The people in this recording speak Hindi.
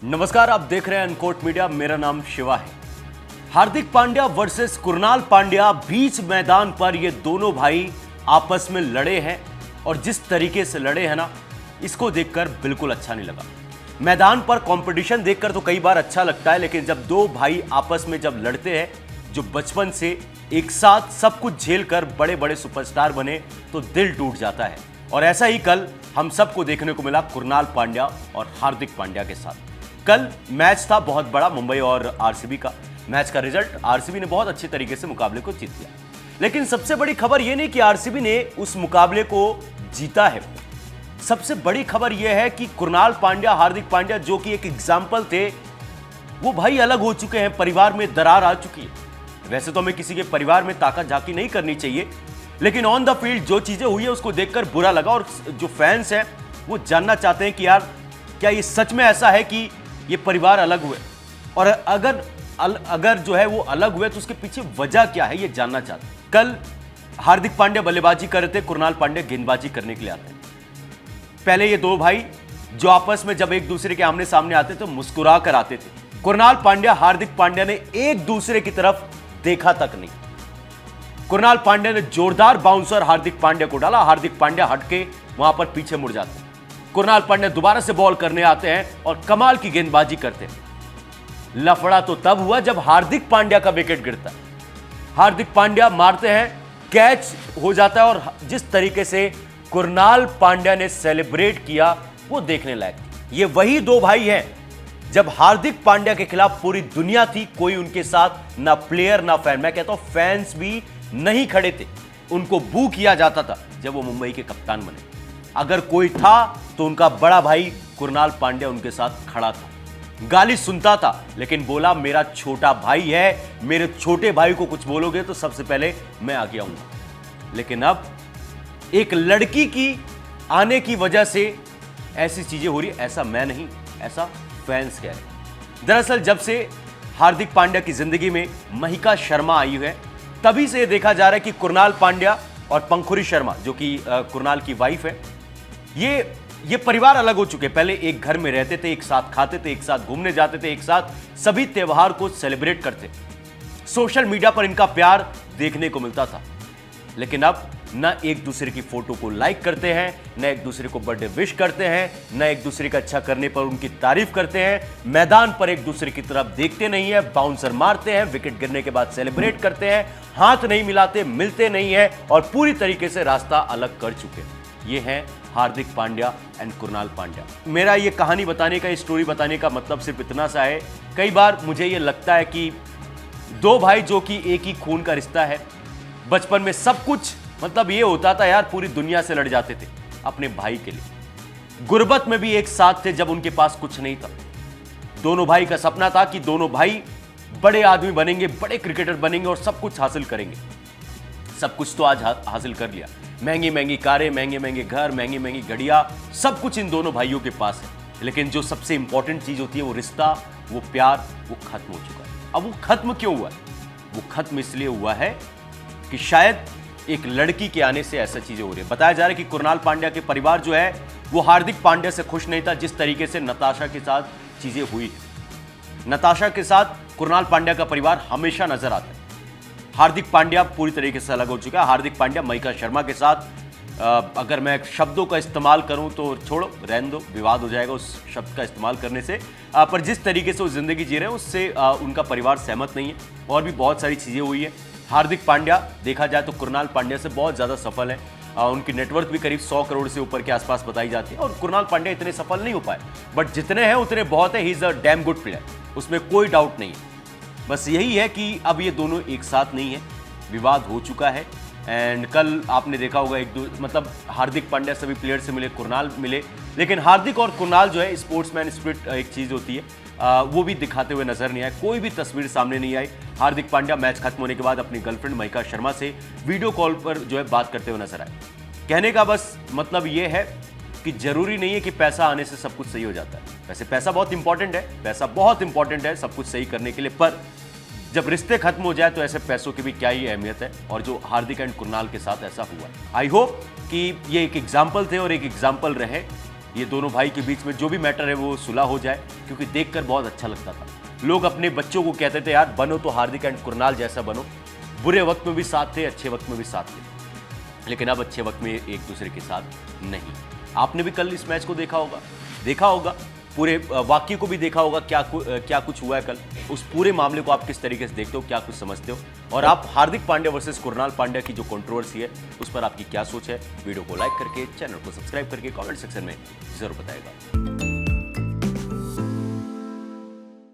नमस्कार, आप देख रहे हैं अनकोट मीडिया। मेरा नाम शिवा है। हार्दिक पांड्या वर्सेस कुणाल पांड्या, बीच मैदान पर ये दोनों भाई आपस में लड़े हैं और जिस तरीके से लड़े हैं ना, इसको देखकर बिल्कुल अच्छा नहीं लगा। मैदान पर कंपटीशन देखकर तो कई बार अच्छा लगता है, लेकिन जब दो भाई आपस में जब लड़ते हैं, जो बचपन से एक साथ सब कुछ झेलकर बड़े बड़े सुपरस्टार बने, तो दिल टूट जाता है। और ऐसा ही कल हम सबको देखने को मिला कुणाल पांड्या और हार्दिक पांड्या के साथ। कल मैच था बहुत बड़ा, मुंबई और आरसीबी का। मैच का रिजल्ट, आरसीबी ने बहुत अच्छे तरीके से मुकाबले को जीत लिया। लेकिन सबसे बड़ी खबर यह नहीं कि आरसीबी ने उस मुकाबले को जीता है। सबसे बड़ी खबर यह है कि कुणाल पांड्या, हार्दिक पांड्या, जो कि एक एग्जाम्पल थे, वो भाई अलग हो चुके हैं। परिवार में दरार आ चुकी है। वैसे तो हमें किसी के परिवार में ताकत झांकी नहीं करनी चाहिए, लेकिन ऑन द फील्ड जो चीजें हुई है उसको देखकर बुरा लगा। और जो फैंस हैं वो जानना चाहते हैं कि यार क्या ये सच में ऐसा है कि ये परिवार अलग हुए, और अगर जो है वो अलग हुए तो उसके पीछे वजह क्या है, ये जानना चाहते हैं। कल हार्दिक पांड्या बल्लेबाजी कर रहे थे, कुणाल पांड्या गेंदबाजी करने के लिए आते हैं। पहले ये दो भाई जो आपस में जब एक दूसरे के आमने सामने आते तो मुस्कुरा कर आते थे। कुणाल पांड्या, हार्दिक पांड्या ने एक दूसरे की तरफ देखा तक नहीं। कुणाल पांड्या ने जोरदार बाउंसर हार्दिक पांड्या को डाला। हार्दिक पांड्या हटके वहां पर पीछे मुड़ जाते हैं। कुणाल पांड्या दोबारा से बॉल करने आते हैं और कमाल की गेंदबाजी करते हैं। लफड़ा तो तब हुआ जब हार्दिक पांड्या का विकेट गिरता है। हार्दिक पांड्या मारते हैं, कैच हो जाता है, और जिस तरीके से कुणाल पांड्या ने सेलिब्रेट किया वो देखने लायक। ये वही दो भाई हैं जब हार्दिक पांड्या के खिलाफ पूरी दुनिया थी, कोई उनके साथ ना प्लेयर ना फैन, मैं कहता हूं फैंस भी नहीं खड़े थे। उनको बू किया जाता था जब वो मुंबई के कप्तान बने। अगर कोई था तो उनका बड़ा भाई कुणाल पांड्या उनके साथ खड़ा था, गाली सुनता था, लेकिन बोला मेरा छोटा भाई है, मेरे छोटे भाई को कुछ बोलोगे तो सबसे पहले मैं आगे आऊंगा। लेकिन अब एक लड़की की आने की वजह से ऐसी चीजें हो रही, ऐसा मैं नहीं, ऐसा फैंस कह रहे। दरअसल जब से हार्दिक पांड्या की जिंदगी में महिका शर्मा आई है, तभी से यह देखा जा रहा है कि कुणाल पांड्या और पंखुरी शर्मा, जो कि कुणाल की वाइफ है, ये परिवार अलग हो चुके। पहले एक घर में रहते थे, एक साथ खाते थे, एक साथ घूमने जाते थे, एक साथ सभी त्योहार को सेलिब्रेट करते। सोशल मीडिया पर इनका प्यार देखने को मिलता था। लेकिन अब न एक दूसरे की फोटो को लाइक करते हैं, न एक दूसरे को बर्थडे विश करते हैं, न एक दूसरे का अच्छा करने पर उनकी तारीफ करते हैं। मैदान पर एक दूसरे की तरफ देखते नहीं है, बाउंसर मारते हैं, विकेट गिरने के बाद सेलिब्रेट करते हैं, हाथ नहीं मिलाते, मिलते नहीं है, और पूरी तरीके से रास्ता अलग कर चुके हैं। ये हैं हार्दिक पांड्या एंड कुणाल पांड्या। मेरा ये कहानी बताने का, ये स्टोरी बताने का मतलब सिर्फ इतना सा है। कई बार मुझे ये लगता है कि दो भाई जो कि एक ही खून का रिश्ता है, बचपन में सब कुछ मतलब ये होता था यार, पूरी दुनिया से लड़ जाते थे अपने भाई के लिए। गुर्बत में भी एक साथ थे जब उनके पास कुछ नहीं था। दोनों भाई का सपना था कि दोनों भाई बड़े आदमी बनेंगे, बड़े क्रिकेटर बनेंगे और सब कुछ हासिल करेंगे। सब कुछ तो आज हासिल कर लिया। महंगी महंगी कारें, महंगे महंगे घर, महंगी महंगी घड़ियां, सब कुछ इन दोनों भाइयों के पास है। लेकिन जो सबसे इंपॉर्टेंट चीज होती है, वो रिश्ता, वो प्यार, वो खत्म हो चुका है। अब वो खत्म क्यों हुआ है? वो खत्म इसलिए हुआ है कि शायद एक लड़की के आने से ऐसा चीजें हो रही है। बताया जा रहा है कि कुणाल पांड्या के परिवार जो है वो हार्दिक पांड्या से खुश नहीं था, जिस तरीके से नताशा के साथ चीजें हुई है। नताशा के साथ कुणाल पांड्या का परिवार हमेशा नजर आता है। हार्दिक पांड्या पूरी तरीके से अलग हो चुका है। हार्दिक पांड्या महिका शर्मा के साथ, अगर मैं शब्दों का इस्तेमाल करूं तो छोड़ो, रहने दो, विवाद हो जाएगा उस शब्द का इस्तेमाल करने से, पर जिस तरीके से वो जिंदगी जी रहे हैं उससे उनका परिवार सहमत नहीं है। और भी बहुत सारी चीजें हुई है। हार्दिक पांड्या देखा जाए तो कुणाल पांड्या से बहुत ज्यादा सफल है। उनकी नेटवर्थ भी करीब 100 करोड़ से ऊपर के आसपास बताई जाती है, और कुणाल पांड्या इतने सफल नहीं हो पाए, बट जितने हैं उतने बहुत है। He is a damn good player, उसमें कोई डाउट नहीं है। बस यही है कि अब ये दोनों एक साथ नहीं है, विवाद हो चुका है। एंड कल आपने देखा होगा मतलब हार्दिक पांड्या सभी प्लेयर से मिले, कुणाल मिले, लेकिन हार्दिक और कुणाल जो है स्पोर्ट्समैन स्पिरिट एक चीज होती है, वो भी दिखाते हुए नजर नहीं आए। कोई भी तस्वीर सामने नहीं आई। हार्दिक पांड्या मैच खत्म होने के बाद अपनी गर्लफ्रेंड महिका शर्मा से वीडियो कॉल पर जो है बात करते हुए नजर आए। कहने का बस मतलब ये है कि जरूरी नहीं है कि पैसा आने से सब कुछ सही हो जाता है। वैसे पैसा बहुत इंपॉर्टेंट है, पैसा बहुत इंपॉर्टेंट है सब कुछ सही करने के लिए, पर जब रिश्ते खत्म हो जाए तो ऐसे पैसों की भी क्या ही अहमियत है। और जो हार्दिक एंड कुणाल के साथ ऐसा हुआ, आई होप कि ये एक एग्जाम्पल थे और एक एग्जाम्पल रहे ये दोनों भाई के बीच में जो भी मैटर है वो सुलह हो जाए, क्योंकि देखकर बहुत अच्छा लगता था। लोग अपने बच्चों को कहते थे यार बनो तो हार्दिक एंड कुणाल जैसा बनो। बुरे वक्त में भी साथ थे, अच्छे वक्त में भी साथ थे, लेकिन अब अच्छे वक्त में एक दूसरे के साथ नहीं। आपने भी कल इस मैच को देखा होगा, पूरे वाक्य को भी देखा होगा, क्या कुछ हुआ है कल। उस पूरे मामले को आप किस तरीके से देखते हो, क्या कुछ समझते हो, और आप हार्दिक पांड्या वर्सेस कुणाल पांड्या की जो कंट्रोवर्सी है उस पर आपकी क्या सोच है। वीडियो को लाइक करके, चैनल को सब्सक्राइब करके कमेंट सेक्शन में जरूर बताएगा।